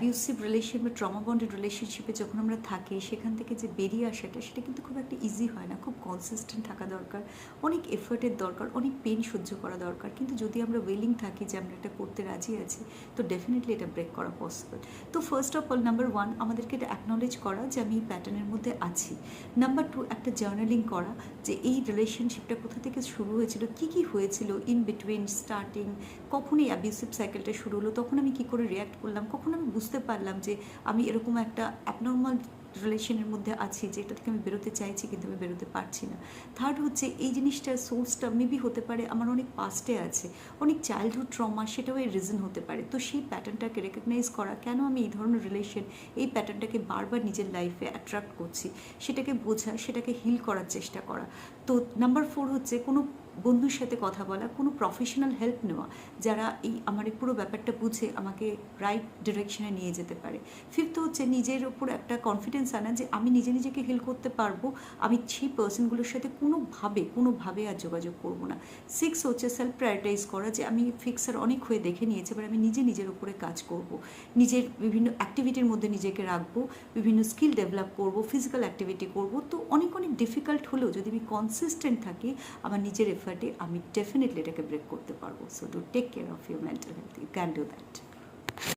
Abusive relation বা trauma bonded রিলেশনশিপে যখন আমরা থাকি, সেখান থেকে যে বেরিয়ে আসাটা, সেটা কিন্তু খুব একটা ইজি হয় না। খুব কনসিস্টেন্ট থাকা দরকার, অনেক এফোর্টের দরকার, অনেক পেন সহ্য করা দরকার। কিন্তু যদি আমরা উইলিং থাকি যে আমরা এটা করতে রাজি আছি, তো ডেফিনেটলি এটা ব্রেক করা পসিবল। তো ফার্স্ট অফ অল, নাম্বার 1, আমাদেরকে এটা অ্যাকনলেজ করা যে আমি এই প্যাটার্নের মধ্যে আছি। নাম্বার 2, একটা জার্নালিং করা যে এই রিলেশনশিপটা কোথা থেকে শুরু হয়েছিল, কি কি হয়েছিল ইন বিটুইন, স্টার্টিং, কখন এই অ্যাবিউসিভ সাইকেলটা শুরু হলো, তখন আমি কী করে রিয়্যাক্ট করলাম, কখন আমি বুঝতে পারলাম যে আমি এরকম একটা অ্যাবনর্মাল রিলেশনের মধ্যে আছি, যেটা থেকে আমি বেরোতে চাইছি কিন্তু আমি বেরোতে পারছি না। থার্ড হচ্ছে, এই জিনিসটার সোর্সটা মেবি হতে পারে আমার অনেক পাস্টে আছে, অনেক চাইল্ডহুড ট্রমা, সেটাও এর রিজন হতে পারে। তো সেই প্যাটার্নটাকে রেকগনাইজ করা, কেন আমি এই ধরনের রিলেশন, এই প্যাটার্নটাকে বারবার নিজের লাইফে অ্যাট্রাক্ট করছি, সেটাকে বোঝা, সেটাকে হিল করার চেষ্টা করা। তো নাম্বার 4 হচ্ছে, কোনো বন্ধুর সাথে কথা বলা, কোনো প্রফেশনাল হেল্প নেওয়া, যারা এই আমার এই পুরো ব্যাপারটা বুঝে আমাকে রাইট ডিরেকশনে নিয়ে যেতে পারে। ফিফথ হচ্ছে, নিজের ওপর একটা কনফিডেন্স আনা যে আমি নিজে নিজেকে হিল করতে পারবো, আমি সেই পার্সনগুলোর সাথে কোনোভাবে আর যোগাযোগ করবো না। 6 হচ্ছে, সেলফ প্রায়োরিটাইজ করা, যে আমি ফিক্সার অনেক হয়ে দেখে নিয়েছি, এবার আমি নিজের উপরে কাজ করব, নিজের বিভিন্ন অ্যাক্টিভিটির মধ্যে নিজেকে রাখবো, বিভিন্ন স্কিল ডেভেলপ করব, ফিজিক্যাল অ্যাক্টিভিটি করব। তো অনেক ডিফিকাল্ট হলেও যদি আমি কনসিস্টেন্ট থাকি আমার নিজের এফার্টে, আমি ডেফিনেটলি এটাকে ব্রেক করতে পারবো। So do take care of your mental health, you can do that.